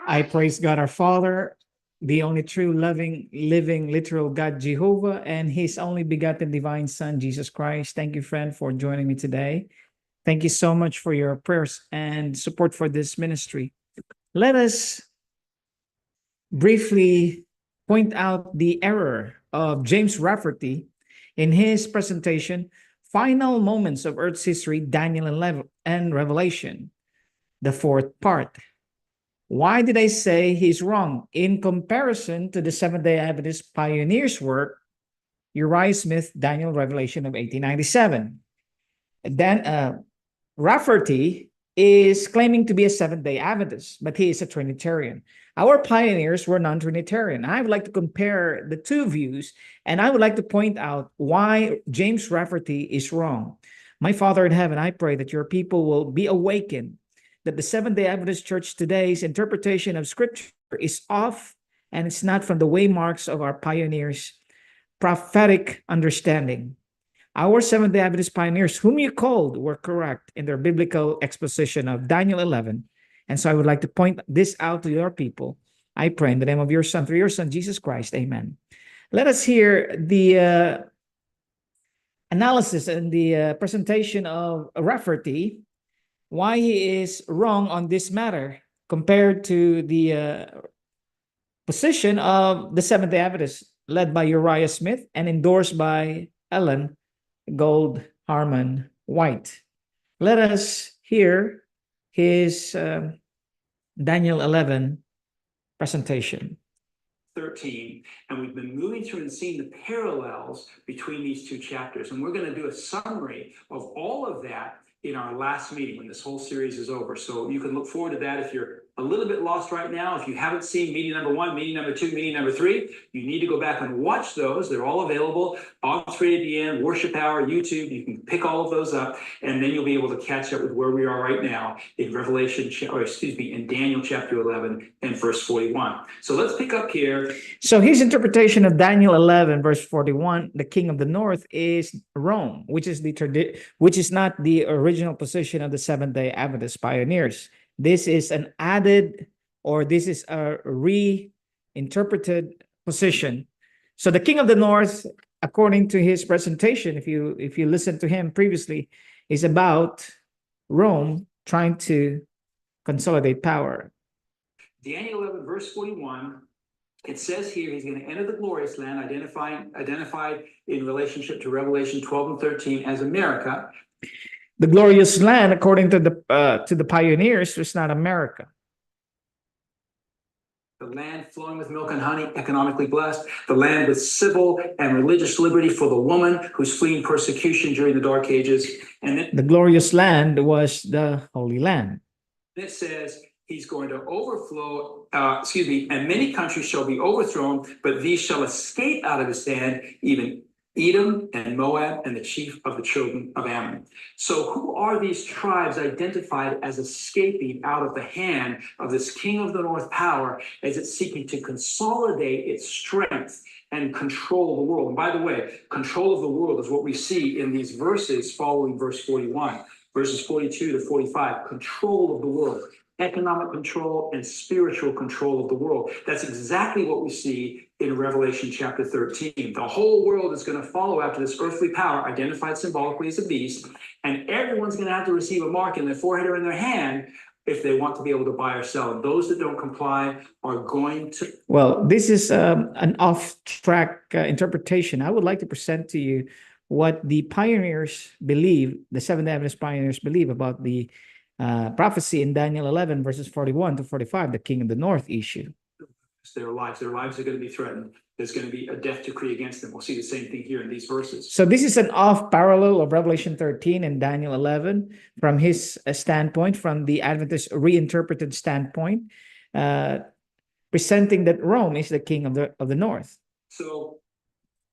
I praise God our Father, the only true, loving, living, literal God Jehovah, and His only begotten divine Son, Jesus Christ. Thank you, friend, for joining me today. Thank you so much for your prayers and support for this ministry. Let us briefly point out the error of James Rafferty in his presentation, Final Moments of Earth's History, Daniel and Revelation, the fourth part. Why did I say he's wrong? In comparison to the Seventh-day Adventist pioneers' work, Uriah Smith, Daniel, Revelation of 1897. Then Rafferty is claiming to be a Seventh-day Adventist, but he is a Trinitarian. Our pioneers were non-Trinitarian. I would like to compare the two views, and I would like to point out why James Rafferty is wrong. My Father in heaven, I pray that your people will be awakened, that the Seventh-day Adventist Church today's interpretation of Scripture is off, and it's not from the waymarks of our pioneers' prophetic understanding. Our Seventh-day Adventist pioneers, whom you called, were correct in their biblical exposition of Daniel 11. And so I would like to point this out to your people. I pray in the name of your Son, through your Son, Jesus Christ. Amen. Let us hear the analysis and the presentation of Rafferty, why he is wrong on this matter compared to the position of the Seventh-day Adventists led by Uriah Smith and endorsed by Ellen Gold Harmon White. Let us hear his Daniel 11 presentation. 13, and we've been moving through and seeing the parallels between these two chapters, and we're going to do a summary of all of that in our last meeting when this whole series is over. So you can look forward to that. If you're a little bit lost right now, if you haven't seen meeting number 1, meeting number 2, meeting number 3, you need to go back and watch those. They're all available on screen at the end, Worship Hour, YouTube. You can pick all of those up, and then you'll be able to catch up with where we are right now in in Daniel chapter 11 and verse 41. So let's pick up here. So his interpretation of Daniel 11 verse 41, the king of the north, is Rome, which is not the original position of the Seventh-day Adventist pioneers. This is an added, or this is a reinterpreted position. So the king of the north, according to his presentation, if you listen to him previously, is about Rome trying to consolidate power. Daniel 11 verse 41, it says here he's going to enter the glorious land, identified in relationship to Revelation 12 and 13 as America. The glorious land, according to the pioneers, was not America. The land flowing with milk and honey, economically blessed. The land with civil and religious liberty for the woman who's fleeing persecution during the Dark Ages. And then the glorious land was the Holy Land. It says he's going to overflow, and many countries shall be overthrown, but these shall escape out of his hand, even Edom and Moab and the chief of the children of Ammon. So who are these tribes identified as escaping out of the hand of this king of the north power as it's seeking to consolidate its strength and control the world? And by the way, control of the world is what we see in these verses following verse 41, verses 42 to 45, control of the world. Economic control and spiritual control of the world. That's exactly what we see in Revelation chapter 13. The whole world is going to follow after this earthly power, identified symbolically as a beast, and everyone's going to have to receive a mark in their forehead or in their hand if they want to be able to buy or sell. And those that don't comply are going to... Well, this is an off-track interpretation. I would like to present to you what the pioneers believe, the Seventh-day Adventist pioneers believe about the prophecy in Daniel 11 verses 41 to 45, the king of the north issue. Their lives are going to be threatened. There's going to be a death decree against them. We'll see the same thing here in these verses. So this is an off parallel of Revelation 13 and Daniel 11 from his standpoint, from the Adventist reinterpreted standpoint, presenting that Rome is the king of the north. So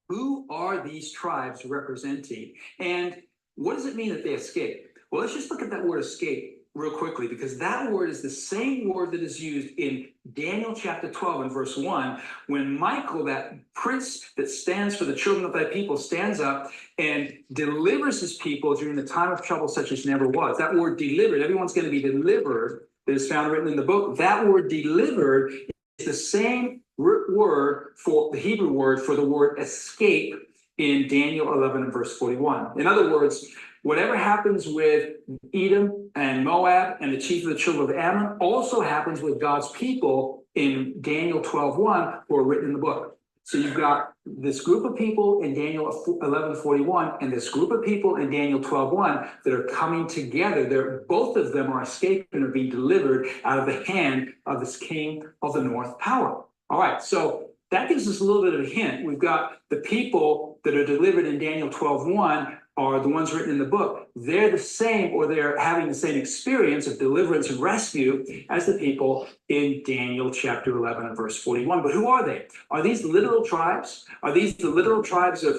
who are these tribes representing? And what does it mean that they escape? Well, let's just look at that word escape real quickly, because that word is the same word that is used in Daniel chapter 12 and verse 1, when Michael, that prince that stands for the children of thy people, stands up and delivers his people during the time of trouble such as never was. That word delivered, everyone's going to be delivered. that is found written in the book, that word delivered is the same word for the Hebrew word for the word escape in Daniel 11 and verse 41. In other words, whatever happens with Edom and Moab and the chief of the children of Ammon also happens with God's people in Daniel 12:1 who are written in the book. So you've got this group of people in Daniel 11:41 and this group of people in Daniel 12:1 that are coming together. Both of them are escaping or being delivered out of the hand of this king of the north power. All right, so that gives us a little bit of a hint. We've got the people that are delivered in Daniel 12:1 are the ones written in the book. They're the same, or they're having the same experience of deliverance and rescue as the people in Daniel chapter 11 and verse 41. But who are they? Are these literal tribes? Are these the literal tribes of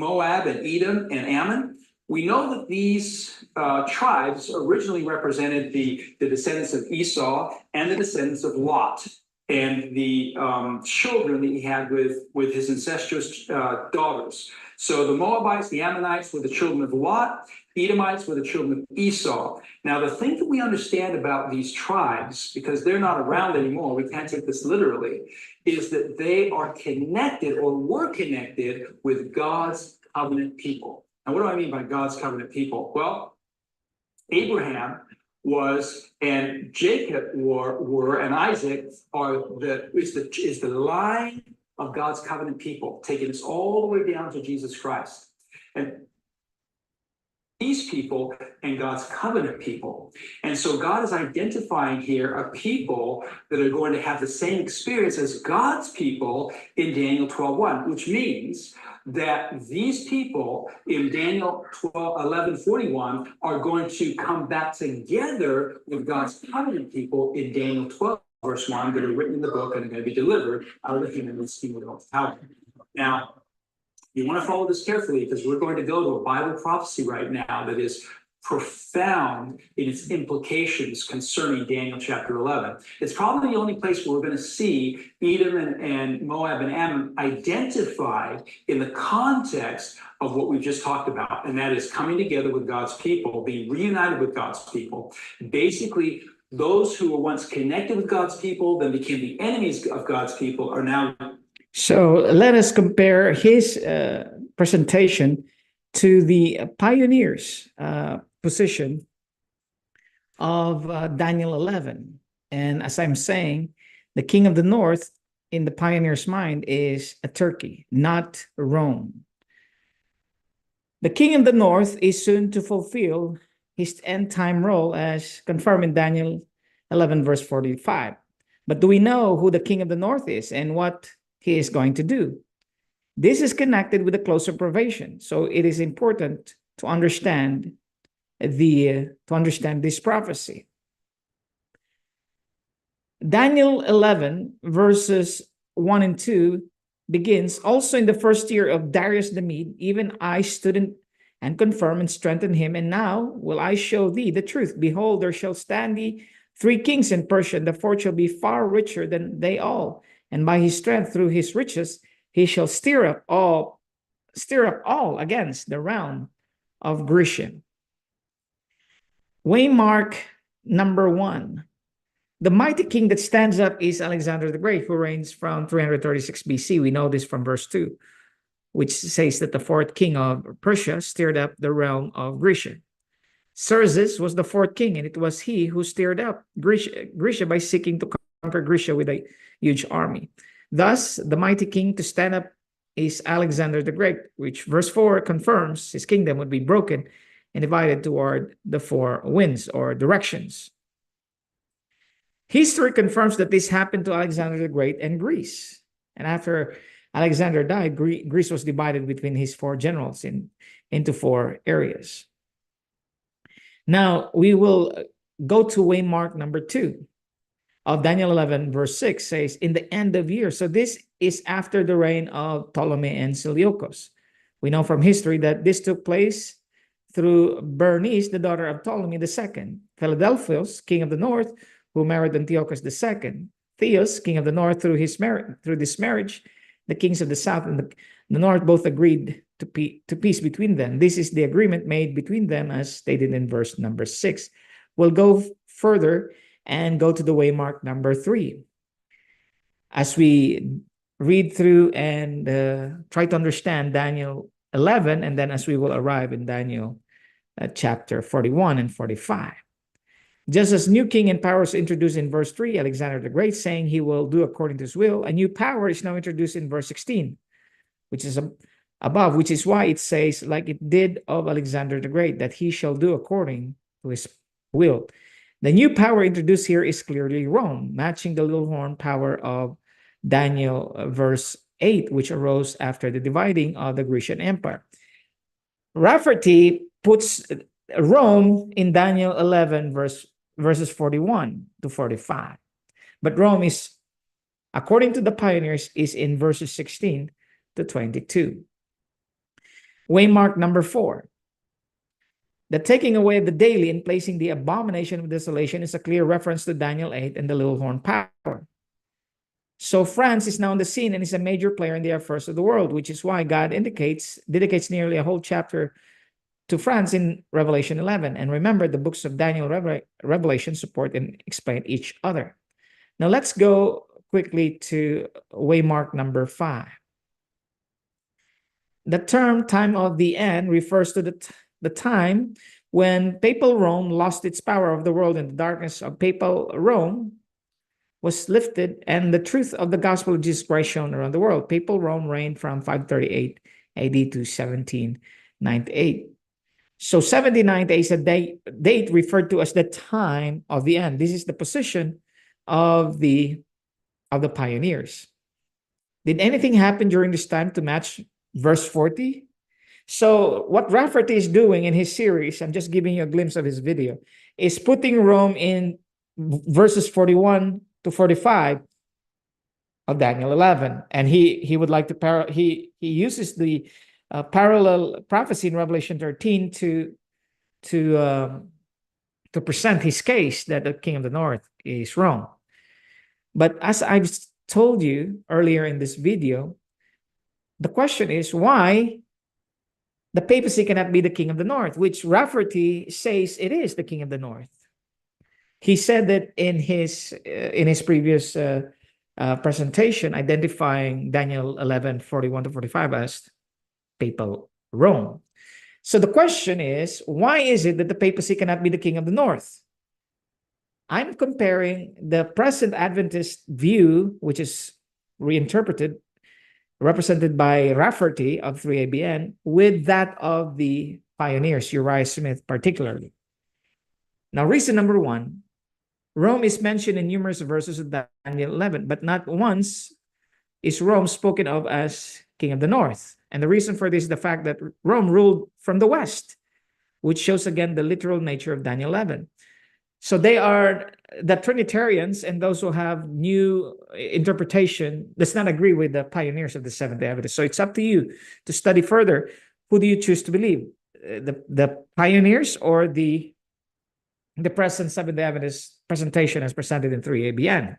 Moab and Edom and Ammon? We know that these tribes originally represented the descendants of Esau and the descendants of Lot, and the children that he had with his incestuous daughters. So the Moabites, the Ammonites were the children of Lot, Edomites were the children of Esau. Now, the thing that we understand about these tribes, because they're not around anymore, we can't take this literally, is that they are connected or were connected with God's covenant people. Now, what do I mean by God's covenant people? Well, Abraham was, and Jacob were, and Isaac is the line of God's covenant people, taking us all the way down to Jesus Christ. And these people and God's covenant people. And so God is identifying here a people that are going to have the same experience as God's people in Daniel 12:1, which means that these people in Daniel 11:41 are going to come back together with God's covenant people in Daniel 12. Verse 1 that are written in the book and are going to be delivered out of the hand of the king of the north power. Now, you want to follow this carefully because we're going to go to a Bible prophecy right now that is profound in its implications concerning Daniel chapter 11. It's probably the only place where we're going to see Edom and Moab and Ammon identified in the context of what we've just talked about, and that is coming together with God's people, being reunited with God's people. Basically, those who were once connected with God's people, then became the enemies of God's people, are now. So let us compare his presentation to the pioneers' position of Daniel 11. And as I'm saying, the king of the north in the pioneer's mind is a Turkey, not Rome. The king of the north is soon to fulfill his end-time role as confirmed in Daniel 11, verse 45. But do we know who the king of the north is and what he is going to do? This is connected with a close observation. So it is important to understand this prophecy. Daniel 11, verses 1 and 2 begins, also in the first year of Darius the Mede, even I stood and confirm and strengthen him. And now will I show thee the truth. Behold, there shall stand thee 3 kings in Persia, and the fourth shall be far richer than they all. And by his strength, through his riches, he shall stir up all against the realm of Grecian. Waymark number 1. The mighty king that stands up is Alexander the Great, who reigns from 336 BC. We know this from verse 2, which says that the fourth king of Persia stirred up the realm of Grecia. Xerxes was the fourth king, and it was he who stirred up Grecia by seeking to conquer Grecia with a huge army. Thus, the mighty king to stand up is Alexander the Great, which verse 4 confirms his kingdom would be broken and divided toward the 4 winds or directions. History confirms that this happened to Alexander the Great and Greece. And after Alexander died, Greece was divided between his 4 generals into 4 areas. Now, we will go to Waymark number 2 of Daniel 11, verse 6 says, in the end of year. So this is after the reign of Ptolemy and Seleucus. We know from history that this took place through Bernice, the daughter of Ptolemy II, Philadelphus, king of the north, who married Antiochus II, Theos, king of the north, through this marriage, the kings of the south and the north both agreed to peace between them. This is the agreement made between them as stated in verse number 6. We'll go further and go to the waymark number 3. As we read through and try to understand Daniel 11, and then as we will arrive in Daniel chapter 41 and 45. Just as new king and power is introduced in verse 3, Alexander the Great, saying he will do according to his will, a new power is now introduced in verse 16, which is above, which is why it says, like it did of Alexander the Great, that he shall do according to his will. The new power introduced here is clearly Rome, matching the little horn power of Daniel verse 8, which arose after the dividing of the Grecian Empire. Rafferty puts Rome in Daniel 11 verses 41 to 45. But Rome is, according to the pioneers, is in verses 16 to 22. Waymark number 4. The taking away of the daily and placing the abomination of desolation is a clear reference to Daniel 8 and the little horn power. So France is now on the scene and is a major player in the affairs of the world, which is why God dedicates nearly a whole chapter to France in Revelation 11. And remember, the books of Daniel, Revelation support and explain each other. Now let's go quickly to waymark number 5. The term time of the end refers to the time when papal Rome lost its power over the world, and the darkness of papal Rome was lifted, and the truth of the gospel of Jesus Christ shone around the world. Papal Rome reigned from 538 AD to 1798. So 1798 is a date referred to as the time of the end. This is the position of the pioneers. Did anything happen during this time to match verse 40? So what Rafferty is doing in his series, I'm just giving you a glimpse of his video, is putting Rome in verses 41 to 45 of Daniel 11. And he would like to he uses the parallel prophecy in Revelation 13 to present his case that the king of the north is Rome. But as I've told you earlier in this video, the question is why the papacy cannot be the king of the north, which Rafferty says it is the king of the north. He said that in his previous presentation, identifying Daniel 11, 41 to 45 as papal Rome. So the question is, why is it that the papacy cannot be the king of the north? I'm comparing the present Adventist view, which is reinterpreted, represented by Rafferty of 3ABN, with that of the pioneers, Uriah Smith particularly. Now, reason number 1, Rome is mentioned in numerous verses of Daniel 11, but not once is Rome spoken of as king of the north. And the reason for this is the fact that Rome ruled from the west, which shows again the literal nature of Daniel 11. So they are the Trinitarians and those who have new interpretation does not agree with the pioneers of the Seventh-day Adventists. So it's up to you to study further. Who do you choose to believe? The pioneers or the present Seventh-day Adventist presentation as presented in 3ABN?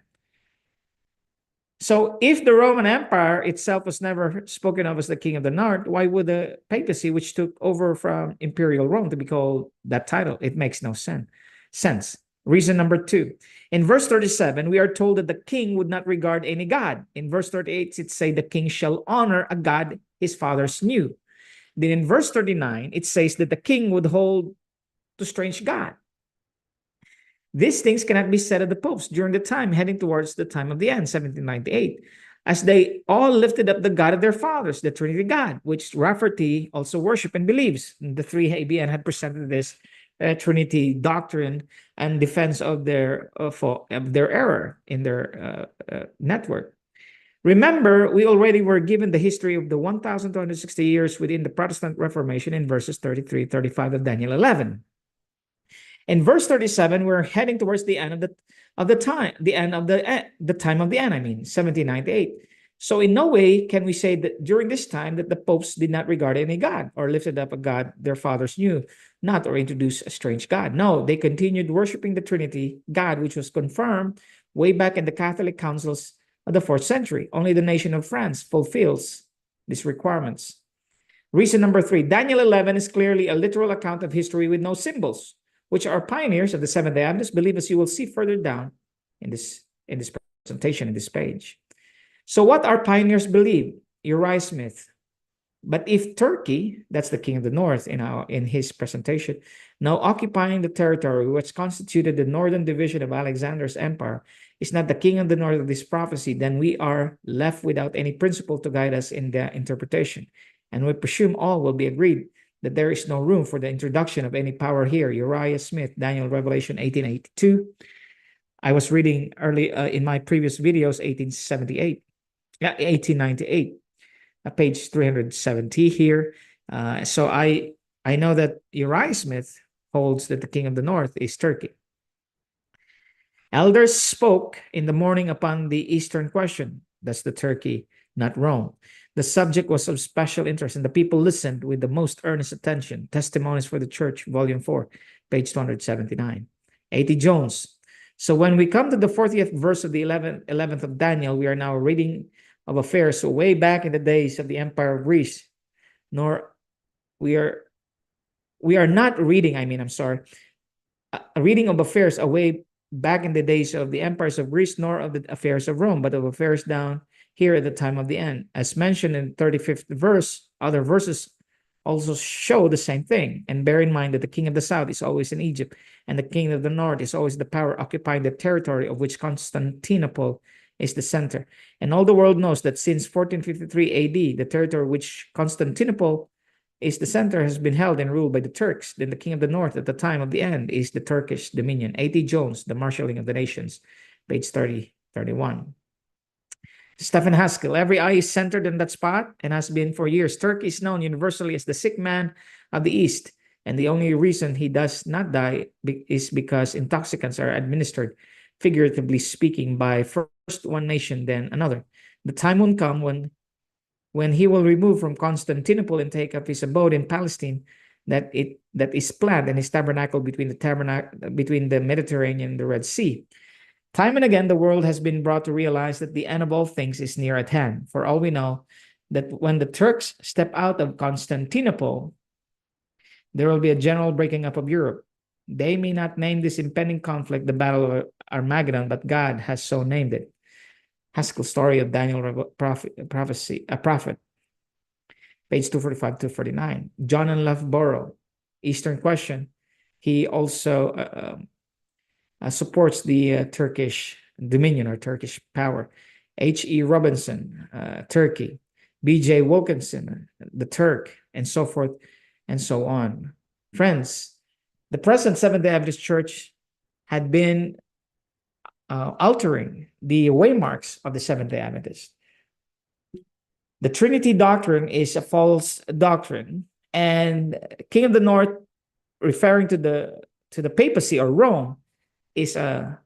So if the Roman Empire itself was never spoken of as the king of the north, why would the papacy, which took over from imperial Rome, to be called that title? It makes no sense. Reason number 2, in verse 37, we are told that the king would not regard any god. In verse 38, it says the king shall honor a god his fathers knew. Then in verse 39, it says that the king would hold to strange god. These things cannot be said of the popes during the time heading towards the time of the end, 1798, as they all lifted up the God of their fathers, the Trinity God, which Rafferty also worship and believes. The 3ABN had presented this Trinity doctrine and defense of their error in their network. Remember, we already were given the history of the 1,260 years within the Protestant Reformation in verses 33, 35 of Daniel 11. In verse 37, we're heading towards the end of the time of the end, 1798. So in no way can we say that during this time that the popes did not regard any god or lifted up a god their fathers knew not or introduced a strange god. No, they continued worshiping the Trinity God, which was confirmed way back in the Catholic councils of the 4th century. Only the nation of France fulfills these requirements. Reason number 3, Daniel 11 is clearly a literal account of history with no symbols which are pioneers of the Seventh-day Adventists, believe, as you will see further down in this presentation, in this page. So what our pioneers believe? Uriah Smith. But if Turkey, that's the king of the north in his presentation, now occupying the territory which constituted the northern division of Alexander's empire, is not the king of the north of this prophecy, then we are left without any principle to guide us in the interpretation. And we presume all will be agreed that there is no room for the introduction of any power here. Uriah Smith, Daniel, Revelation 1882. I was reading early in my previous videos, 1898. Page 370 here. So I know that Uriah Smith holds that the king of the north is Turkey. Elders spoke in the morning upon the Eastern question. That's the Turkey, not Rome. The subject was of special interest, and the people listened with the most earnest attention. Testimonies for the Church, Volume 4, page 279. A.T. Jones. So when we come to the 40th verse of the 11th of Daniel, we are now reading of affairs so way back in the days of the Empire of Greece. We are not reading, a reading of affairs away back in the days of the empires of Greece, nor of the affairs of Rome, but of affairs down here at the time of the end. As mentioned in the 35th verse, other verses also show the same thing. And bear in mind that the king of the south is always in Egypt, and the king of the north is always the power occupying the territory of which Constantinople is the center. And all the world knows that since 1453 AD, the territory which Constantinople is the center has been held and ruled by the Turks. Then the king of the north at the time of the end is the Turkish dominion. A.T. Jones, The Marshalling of the Nations, page 31. Stephen Haskell, every eye is centered in that spot and has been for years. Turkey is known universally as the sick man of the East. And the only reason he does not die is because intoxicants are administered, figuratively speaking, by first one nation, then another. The time will come when he will remove from Constantinople and take up his abode in Palestine, that is planned, and his tabernacle between the Mediterranean and the Red Sea. Time and again, the world has been brought to realize that the end of all things is near at hand. For all we know, that when the Turks step out of Constantinople, there will be a general breaking up of Europe. They may not name this impending conflict the Battle of Armageddon, but God has so named it. Haskell, Story of Daniel, Prophet, page 245-249. John and Loughborough, Eastern Question. He also supports the Turkish dominion or Turkish power. H.E. Robinson, Turkey. B.J. Wilkinson, the Turk, and so forth and so on. Friends, the present Seventh-day Adventist Church had been altering the waymarks of the Seventh-day Adventists. The Trinity doctrine is a false doctrine, and King of the North, referring to the papacy or Rome, is a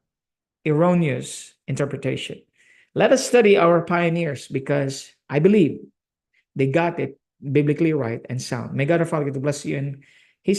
erroneous interpretation. Let us study our pioneers, because I believe they got it biblically right and sound. May God our Father bless you in His Son.